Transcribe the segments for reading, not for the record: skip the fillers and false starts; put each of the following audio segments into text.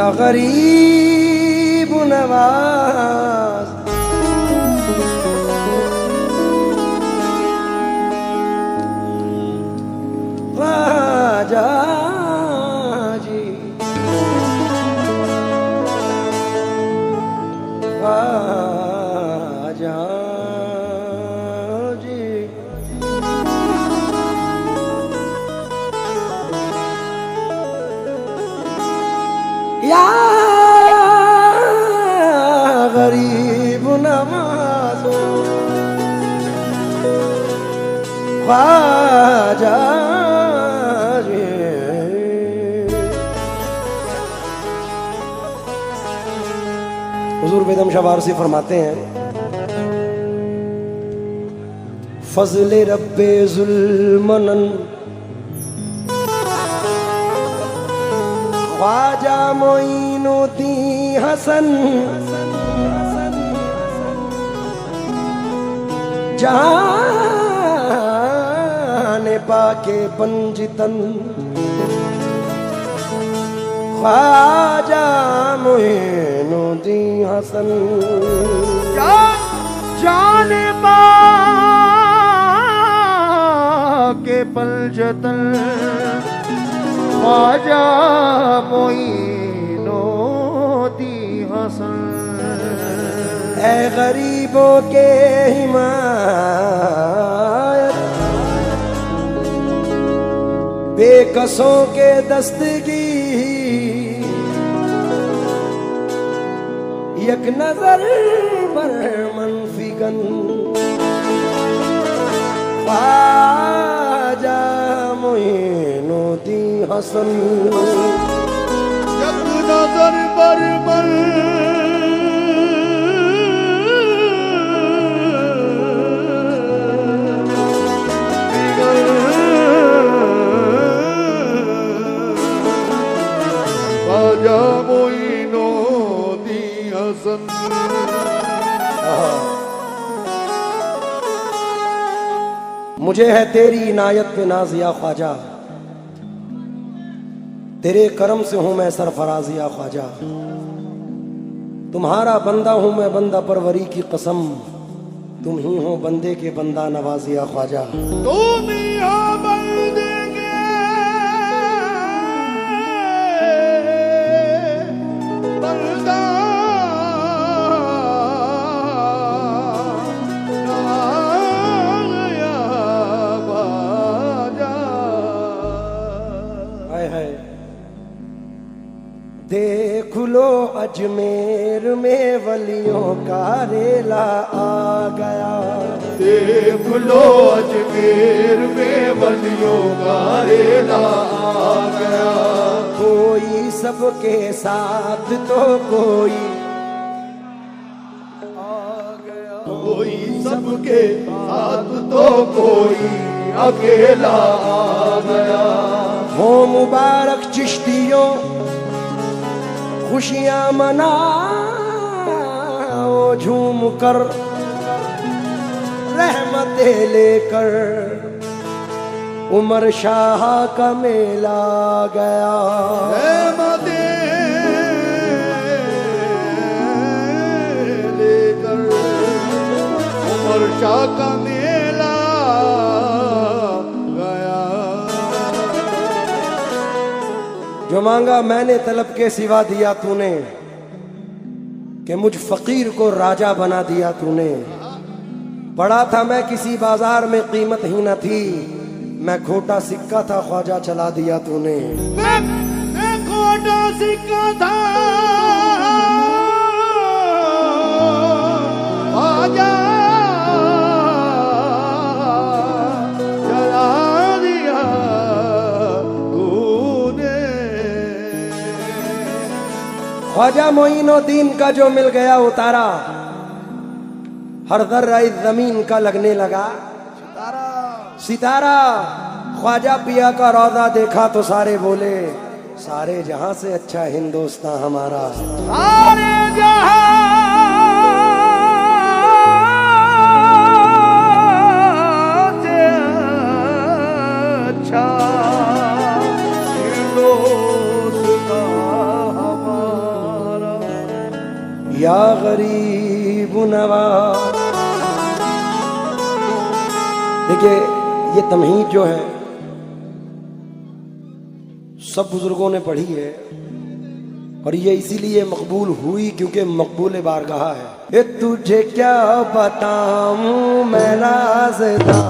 या गरीब नवाज ख्वाजा जी, ख्वाजा जी। या गरीब नवाज ख्वाजा जी। हुजूर बेदम शाह वारसी फरमाते हैं, फज़ले रब्बे ज़ुल्मनन ख्वाजा मोइनुद्दीन हसन, जाने पाके पंजितन ख्वाजा मोइनुद्दीन हसन, जाने पाके पंजतन ख्वाजा मोइनुद्दीन हसन। ऐ गरीबों के हिमायत, बेकसों के दस्तगीर, एक नजर पर मनफिकन ख्वाजा मोइनुद्दीन हसन, एक नजर पर ख्वाजा मोइनुद्दीन हसन। मुझे है तेरी इनायत पे नाज़िया ख्वाजा, तेरे करम से हूं मैं सरफराजिया ख्वाजा। तुम्हारा बंदा हूं मैं बंदा परवरी की कसम, तुम ही हो बंदे के बंदा नवाजिया ख्वाजा। तुम ही हो बंदे के बंदा नवाजिया ख्वाजा। हाय हाय, देख लो अजमेर में वलियों का रेला आ गया, देख लो अजमेर में वलियों का रेला आ गया। कोई सबके साथ तो कोई आ गया, कोई सबके साथ तो कोई अकेला आ गया। हो मुबारक चिश्तियों खुशियां मनाओ झूम कर, रहमतें लेकर उमर शाह का मेला गया। रहमतें लेकर उमर शाह का मेला गया। जो मांगा मैंने तलब के सिवा दिया तूने, कि मुझ फकीर को राजा बना दिया तूने। पड़ा था मैं किसी बाजार में कीमत ही न थी, मैं खोटा सिक्का था ख्वाजा चला दिया तूने। मैं खोटा सिक्का था ख्वाजा चला दिया तूने। ख्वाजा मोइनुद्दीन का जो मिल गया उतारा, हर दर्रा इस जमीन का लगने लगा सितारा। ख्वाजा पिया का रौदा देखा तो सारे बोले, सारे जहां से अच्छा हिंदुस्तान हमारा। सारे जहां से अच्छा हिंदुस्तान हमारा। या गरीब नवाज। देखिए ये तमहीद जो है सब बुजुर्गों ने पढ़ी है और ये इसीलिए मकबूल हुई क्योंकि मकबूल बारगाह है। ये तुझे क्या बताऊं मैं राज़दां,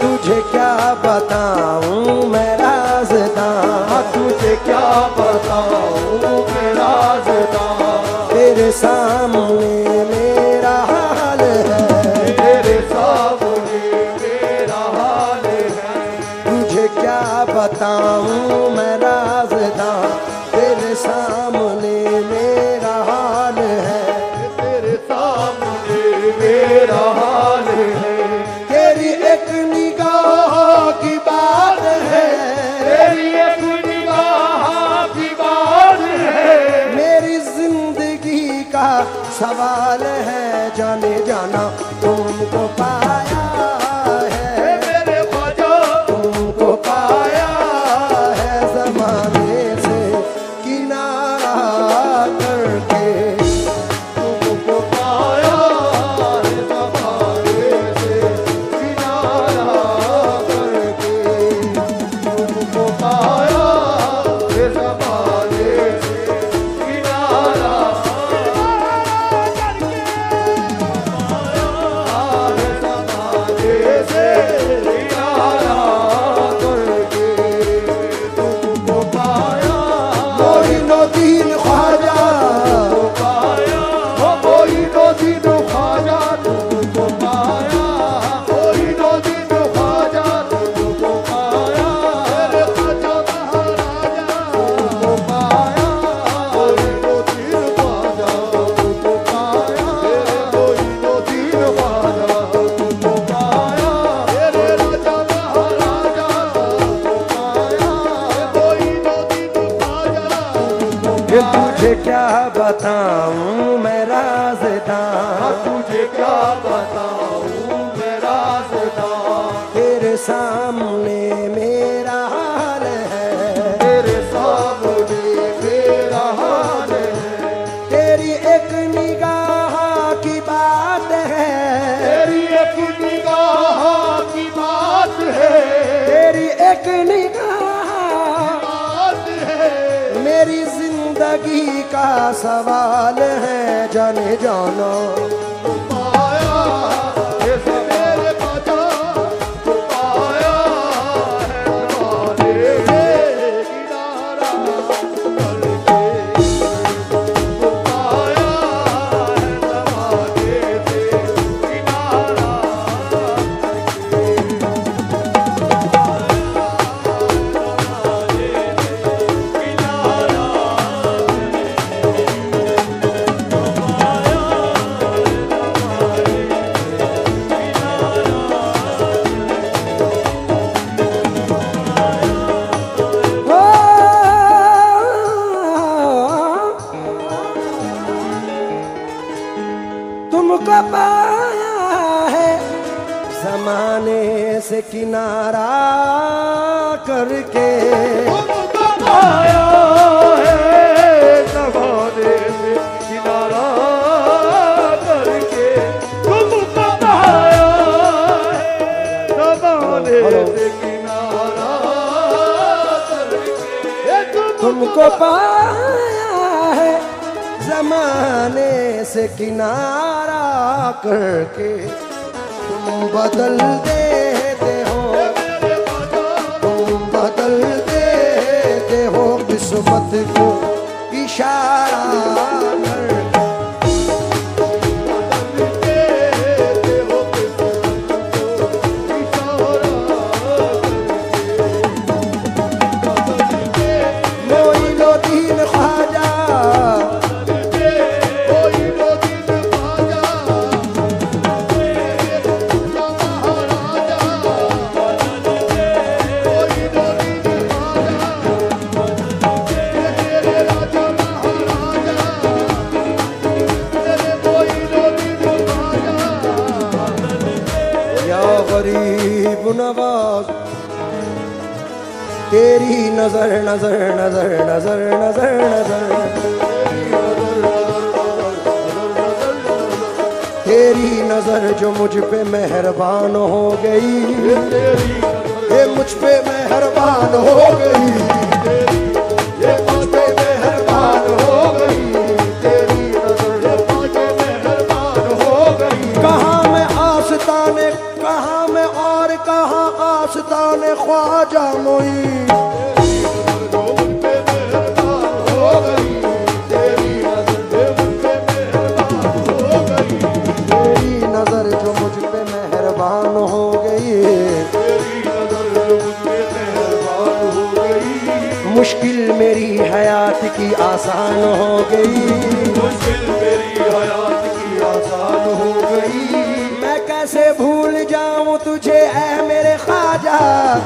तुझे क्या बताऊं मैं राज़दां, तुझे क्या बताऊं मैं राज़दां, तेरे सामने मेरा हाल है, तेरे सामने मेरा हाल है। तुझे क्या बताऊं मैं राज़दां, तेरे सामने मेरा हाल है, तेरे सामने मेरा हाल है। तेरी एक निगाह की बात है, तेरी एक निगाह की बात है, मेरी जिंदगी का सवाल है, जाने जाना तुमको पाया है, मेरे ख्वाजा तुमको पाया है ज़माने से किनारा करके, तुमको पाया है ज़माने से किनारा करके, तुमको पाया है ज़माने से किनारा करके, पाया है ज़माने से किनारा करके, तुमको पाया मोइनुद्दीन ख्वाजा, तुमको पाया, मोइनुद्दीन ख्वाजा तुमको पाया, मोइनुद्दीन ख्वाजा तुमको पाया, मेरे ख्वाजा महाराजा तुमको पाया, मोइनुद्दीन ख्वाजा तुमको पाया, मोइनुद्दीन ख्वाजा तुमको पाया, मेरे राजा महाराजा तुमको पाया, मोइनुद्दीन ख्वाजा ये तुझे क्या बताऊं मैं राज़दां, तुझे क्या बताऊं मैं राज़दां, तेरे सामने मेरा हाल है, तेरे सामने मेरा हाल है, तेरी एक निगाह की बात है, तेरी एक निगाह की बात है, तेरी एक निगाह बात है, मेरी जिंदगी का सवाल है, जाने जाना पाया है मेरे ख्वाजा, पाया है ज़माने से किनारा करके, पाया है ज़माने से किनारा तुमको पाया है जमाने से किनारा करके, तुमको पाया है ज़माने से किनारा करके, तुमको पाया है ज़माने से किनारा करके, तुमको पाया है जमाने से किनारा करके, तुम बदल देते हो, तुम बदल देते किस्मत को इशारा कर गरीब नवाज तेरी नजर नजर नजर नजर नजर नजर तेरी नजर जो मुझ पे मेहरबान हो गई ये मुझ पे मेहरबान हो गई ये मुझ पे मेहरबान हो गई तेरी नजर मुझ पे मेहरबान हो गई कहाँ मैं आस्ताने कहाँ मैं और कहाँ आस्ताने ख्वाजा मोई मुश्किल मेरी हयात की आसान हो गई मुश्किल मेरी हयात की आसान हो गई मैं कैसे भूल जाऊं तुझे ऐ मेरे ख्वाजा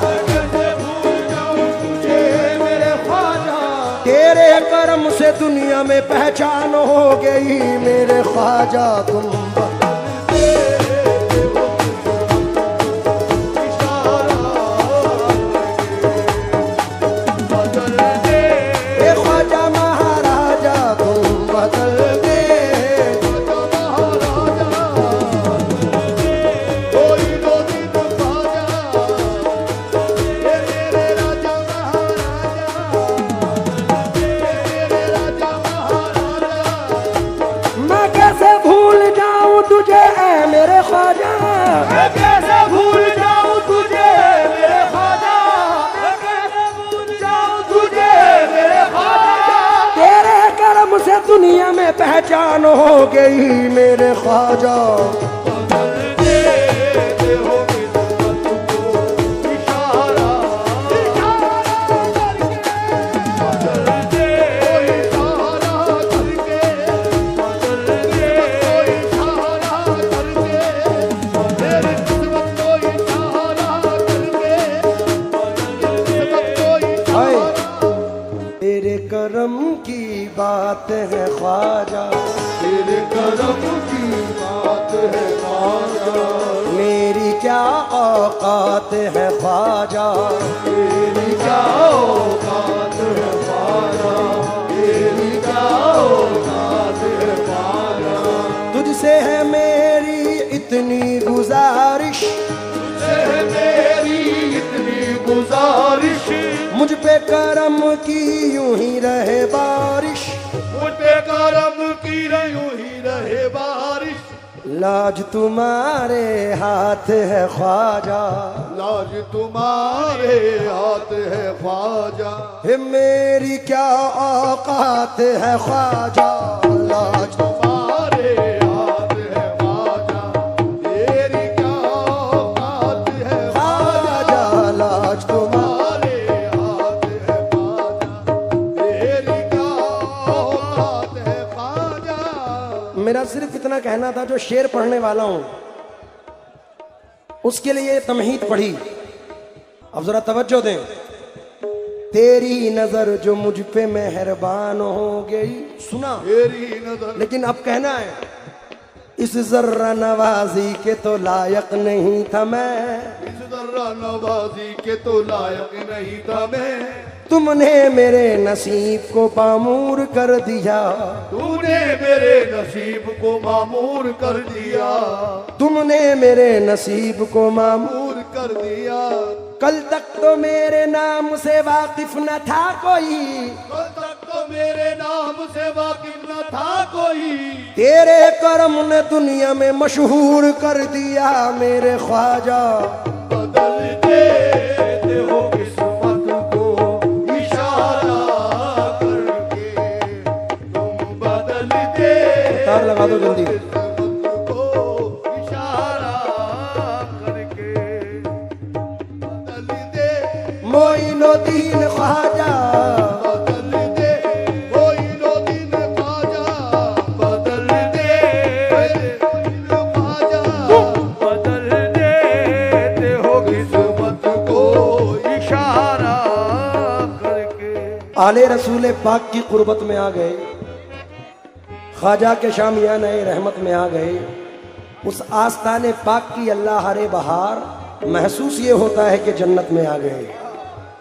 कैसे भूल जाऊं तुझे मेरे ख्वाजा तेरे करम से दुनिया में पहचान हो गई मेरे ख्वाजा तुम मेरे ख्वाजा मैं कैसे भूल जाऊं तुझे मेरे ख्वाजा मैं कैसे भूल जाऊं तुझे मेरे ख्वाजा तेरे करम से दुनिया में पहचान हो गई मेरे ख्वाजा करम की बात है ख्वाजा तेरे करम की बात है ख्वाजा मेरी क्या औकात है ख्वाजा तेरी क्या औकात है ख्वाजा तेरी क्या औकात है ख्वाजा तुझसे है मेरी इतनी गुजारिश तुझसे है मेरी इतनी गुजारिश मुझ पे करम की यूं ही रहे बारिश मुझ पे करम की यूं ही रहे बारिश लाज तुम्हारे हाथ है ख्वाजा लाज तुम्हारे हाथ है ख्वाजा मेरी क्या औकात है ख्वाजा लाज तुम्हारे हाथ है ख्वाजा तेरी क्या औकात है ख्वाजा लाज तुम्हारे मेरा सिर्फ इतना कहना था जो शेर पढ़ने वाला हूं उसके लिए तमहीद पढ़ी अब जरा तवज्जो दें तेरी नजर जो मुझ पे मेहरबान हो गई सुना तेरी नजर लेकिन अब कहना है इस जर्रा नवाजी के तो लायक नहीं था मैं इस जर्रा नवाजी के तो लायक नहीं था मैं तुमने मेरे नसीब को मामूर कर दिया तूने मेरे नसीब को मामूर कर दिया तुमने मेरे नसीब को मामूर कर दिया कल तक तो मेरे नाम से वाकिफ न था कोई कल तक तो मेरे नाम से वाकिफ न था कोई तेरे करम ने दुनिया में मशहूर कर दिया मेरे ख्वाजा बदल देते हो किस्मत को इशारा आले रसूल पाक की कुर्बत में आ गए, ख्वाजा के शामियाना रहमत में आ गए। उस आस्ताने पाक की अल्लाह हरे बहार, महसूस ये होता है कि जन्नत में आ गए।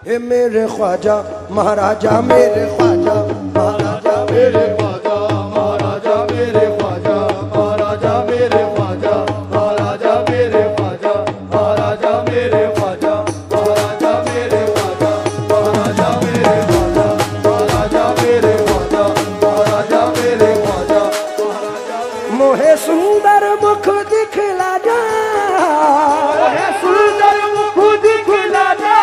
हे मेरे ख्वाजा महाराजा, मेरे ख्वाजा महाराजा, मेरे ख्वाजा महाराजा, मेरे ख्वाजा महाराजा, मेरे ख्वाजा महाराजा, मेरे ख्वाजा महाराजा, मेरे ख्वाजा महाराजा, मेरे ख्वाजा महाराजा, मेरे ख्वाजा महाराजा, मेरे ख्वाजा महाराजा, मेरे ख्वाजा महाराजा। मोहे सुंदर मुख दिखला जा, मोहे सुंदर मुख दिखला जा,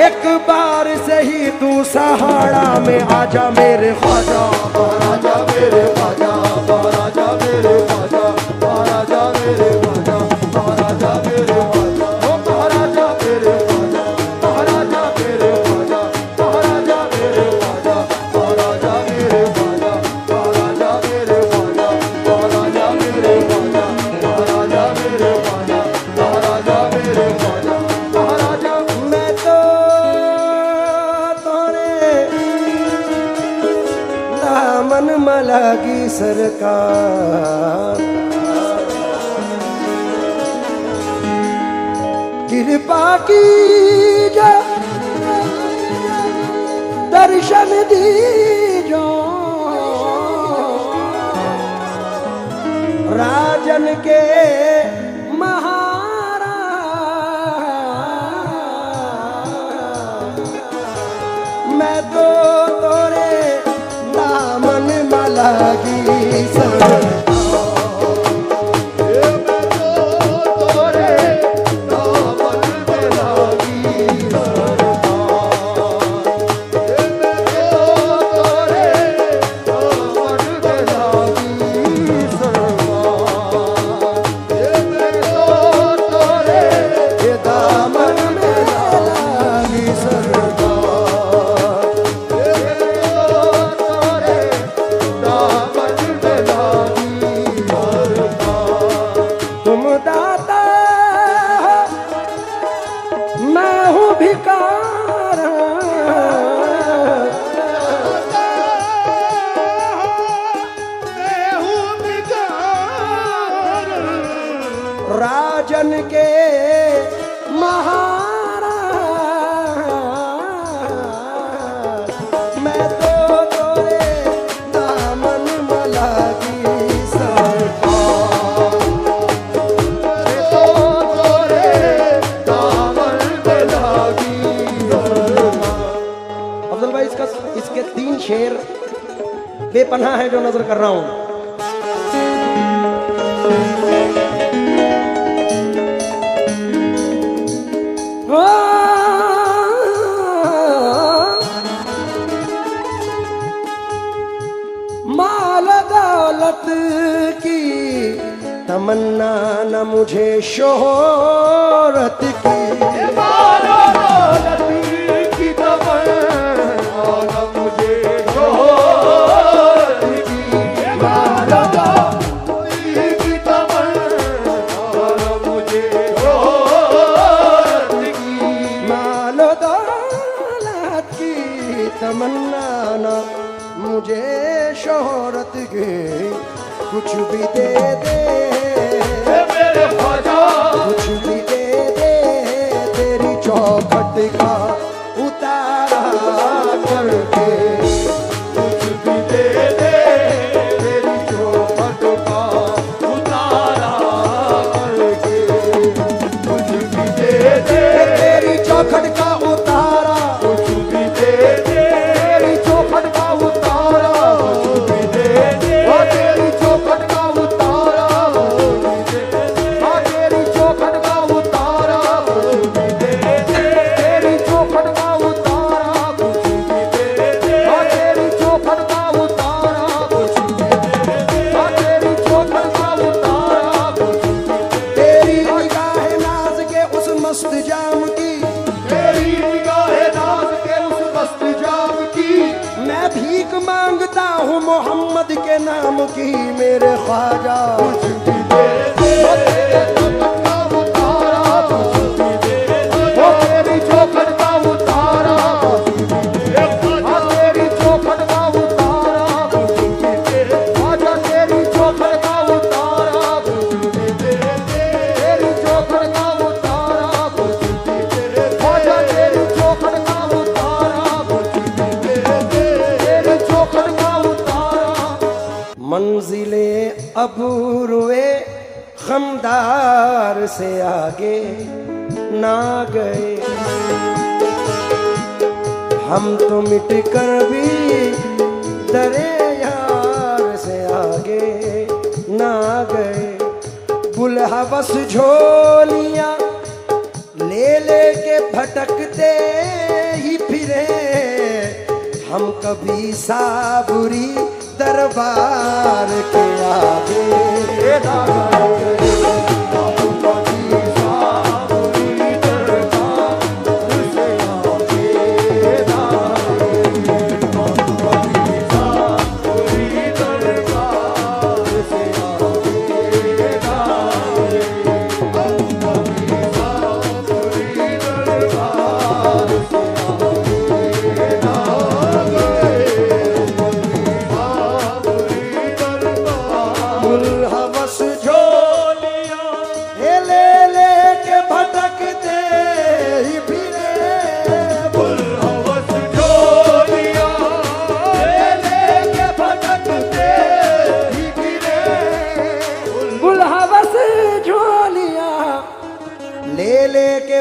एक बार से ही तू सहारा में आजा मेरे ख्वाजा महाराजा, मेरे ख्वाजा महाराजा, मेरे ख्वाजा महाराजा, मेरे ख्वाजा महाराजा, मेरे ख्वाजा ओ महाराजा, मेरे ख्वाजा महाराजा, मेरे ख्वाजा महाराजा, मेरे ख्वाजा महाराजा, मेरे ख्वाजा महाराजा, मेरे ख्वाजा महाराजा, मेरे ख्वाजा महाराजा, मेरे ख्वाजा महाराजा, मेरे ख्वाजा महाराजा। मैं तो तोरे दामन मलागी सरकार, कृपा की जा दर्शन दीजो, राजन के महाराज, मैं तो तोरे दामन मलागी सरकार। राजन के महाराज, मैं तो तोरे दामन मलागी सरकार, मैं तो तोरे दामन मलागी सरकार। अफजल भाई इसके 3 शेर बेपनाह है जो नजर कर रहा हूं। माल दौलत की तमन्ना न मुझे शोहरत की, माल दौलत की तमन्ना न मुझे शोहरत की, माल दौलत की तमन्ना न मुझे शोहरत की, माल दौलत की तमन्ना न मुझे शोहरत की, कुछ भी दे दे मेरे ख्वाजा, कुछ भी दे दे, तेरी चौखट का उतारा करके, कुछ भी दे दे तेरी चौखट का उतारा करके, कुछ भी दे दे तेरी चौखट का उतारा, कुछ भी दे दे तेरी चौखट का उतारा, कुछ भी दे दे ओ तेरी चौखट का उतारा, कुछ भी दे दे ओ तेरी चौखट का उतारा, कुछ भी दे दे तेरी चौखट का उतारा, कुछ भी दे दे ओ तेरी चौखट का उतारा, कुछ भी दे दे ओ तेरी चौखट का उतारा, कुछ भी दे दे तेरी निगाह नाज के उस मस्त जाम की, तेरी निगाह नाज के उस मस्त जाम की, मैं भीख मांगता हूँ मोहम्मद के नाम की, मेरे ख्वाजा कुछ भी दे दे ओ तेरे चौखट का उतारा, कुछ भी दे दे ओ तेरी चौखट का उतारा, कुछ भी दे दे खमदार से आगे ना गए। हम तो मिट कर भी दरे यार से आगे ना गए। बुलहवस झोलियां ले लेके भटकते ही फिरे, हम कभी साबुरी दरबार के आगे ना गए।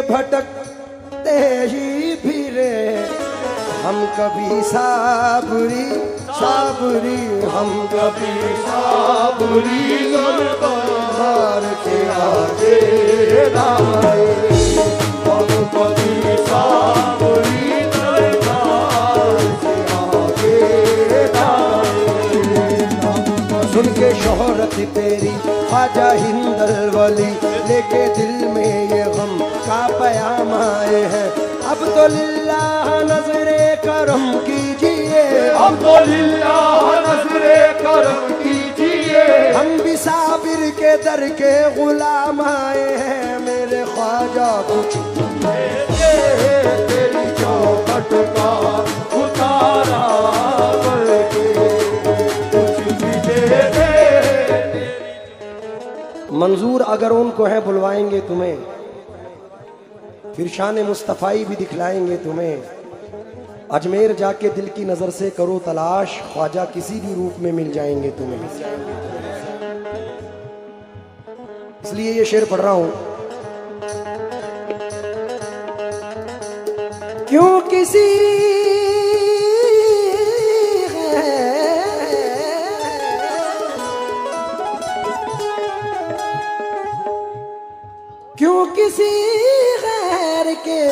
भटकते ही फिरे, हम कभी साबुरी साबुरी, हम कभी साबुरी दरबार के आगे ना आए। हम कभी साबुरी दरबार के आगे ना आए। सुन के शोहरत तेरी ख्वाजा हिंदल वली, लेके दिल में ये गम का पयाम आए हैं। अब तो लिल्लाह नजरे करम कीजिए, अब तो लिल्लाह नजरे करम कीजिए। हम भी साबिर के दर के गुलाम आए हैं। मेरे ख्वाजा कुछ तेरी चौखट का उतारा करके कुछ भी दे दे। मंजूर अगर उनको है बुलवाएंगे तुम्हें, फिर शान मुस्तफ़ाई भी दिखलाएंगे तुम्हें। अजमेर जाके दिल की नजर से करो तलाश, ख्वाजा किसी भी रूप में मिल जाएंगे तुम्हें। इसलिए ये शेर पढ़ रहा हूं। क्यों किसी क्यों किसी गैर के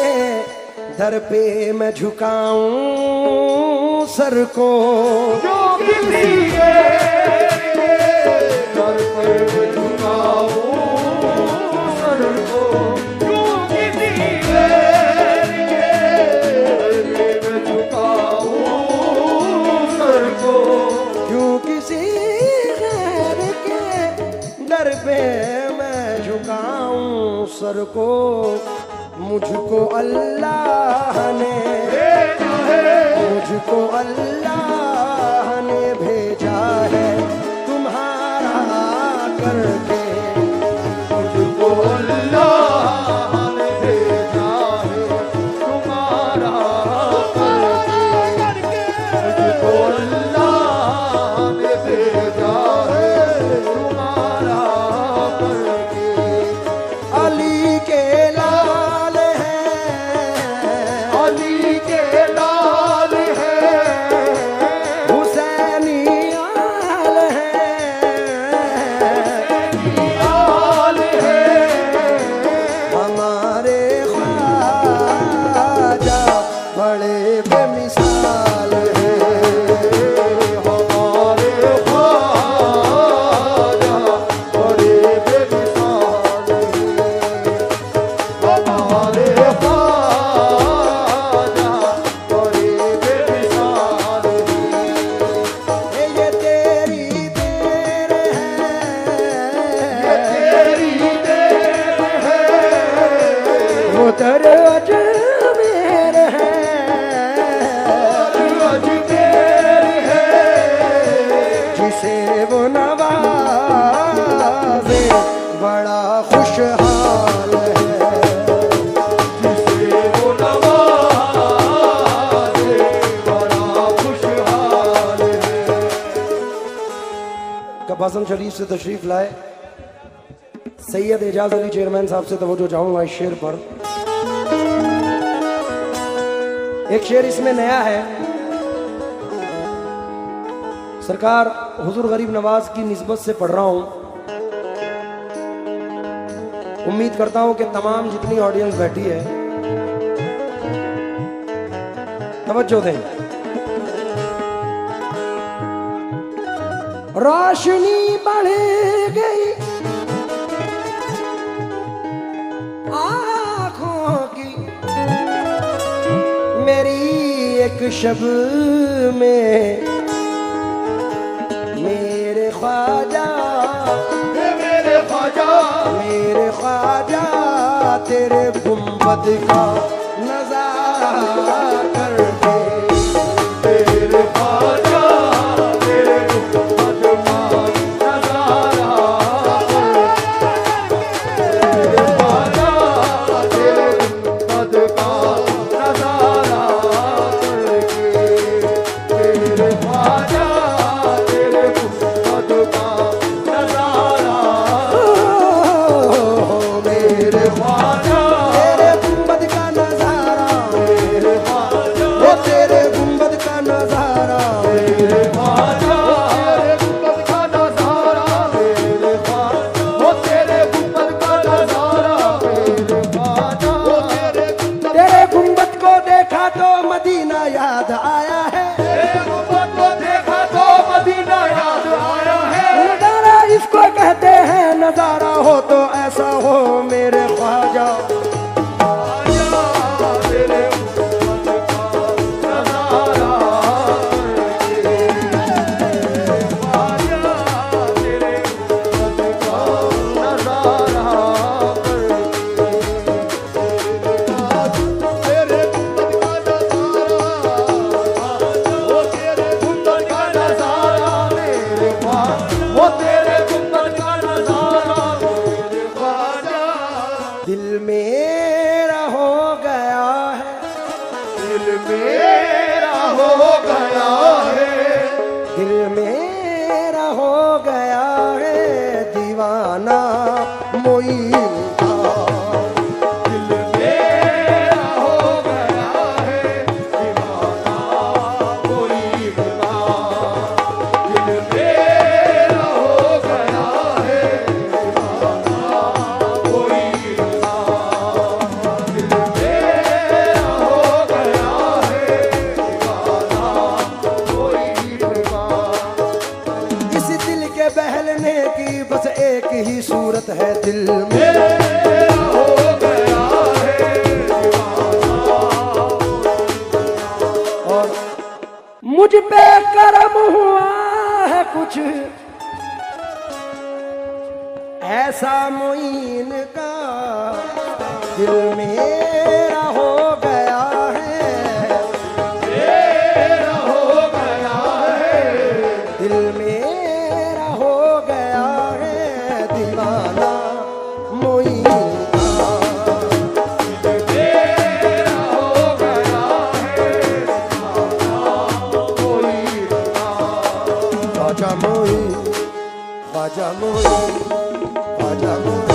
दर पे मैं झुकाऊं सर को। जो किसी गैर के दर पे मैं झुकाऊं सर को। जो किसी गैर के दर पे मैं झुकाऊं सर को। क्यों किसी गैर के दर पे मैं झुकाऊं सर को। मुझको अल्लाह ने भेजा है, मुझको अल्लाह ने भेजा है तुम्हारा करके। मुझको अल्लाह ने भेजा है तुम्हारा करके। मुझको अल्लाह ने भेजा है तुम्हारा करके। अली के बाज़म शरीफ से तशरीफ लाए। सैयद एजाज अली चेयरमैन साहब से तवज्जो चाहूंगा इस शेर पर। एक शेर इसमें नया है, सरकार हुजूर गरीब नवाज की निस्बत से पढ़ रहा हूं। उम्मीद करता हूं कि तमाम जितनी ऑडियंस बैठी है तवज्जो दें। रोशनी बढ़ गई आँखों की मेरी एक शब में, मेरे ख्वाजा मेरे ख्वाजा मेरे ख्वाजा तेरे गुंबद का नजारा कर दे। तेरे ख्वाजा तेरे गुंबद का नजारा, तेरे ख्वाजा तेरे गुंबद का नजारा करके, तेरे ख्वाजा तेरे गुंबद का नजारा, मेरे ख्वाजा तेरे गुंबद का नजारा, तेरे ख्वाजा वो तेरे गुंबद का नजारा, तेरे ख्वाजा तेरे गुंबद का नजारा, तेरे ख्वाजा वो तेरे गुंबद का नजारा, तेरे ख्वाजा वो तेरे तेरे गुंबद को देखा तो मदीना याद आया है, गुंबद को देखा तो मदीना याद आया है। नजारा इसको कहते हैं, नजारा हो तो ऐसा हो मेरे ख्वाजा। ख्वाजा तेरे गुंबद का नजारा करके, ख्वाजा तेरे गुंबद का नजारा करके, तेरे गुंबद का नजारा, वो तेरे गुंबद का नजारा मेरे ख्वाजा, वो तेरे गुंबद का नजारा मेरे ख्वाजा। दिल मेरा हो गया है, दिल मेरा हो गया है, दिल मेरा हो गया है दीवाना मोइन का। दिल मेरा हो गया है दीवाना कोई का, दिल मेरा हो गया है दीवाना कोई का, दिल मेरा हो गया है दीवाना कोई का। इस दिल के बहलने की बस एक ही सूरत है दिल में, मेरा हो गया है दीवाना, और मुझ पे करम हुआ है कुछ ऐसा मोइन का। दिल मेरा हो गया है, मेरा हो गया है, दिल मेरा हो गया है दीवाना मोइन का। मेरा हो गया है दीवाना कोई का, ख्वाजा मोइन, ख्वाजा मोइन, ख्वाजा मोइन।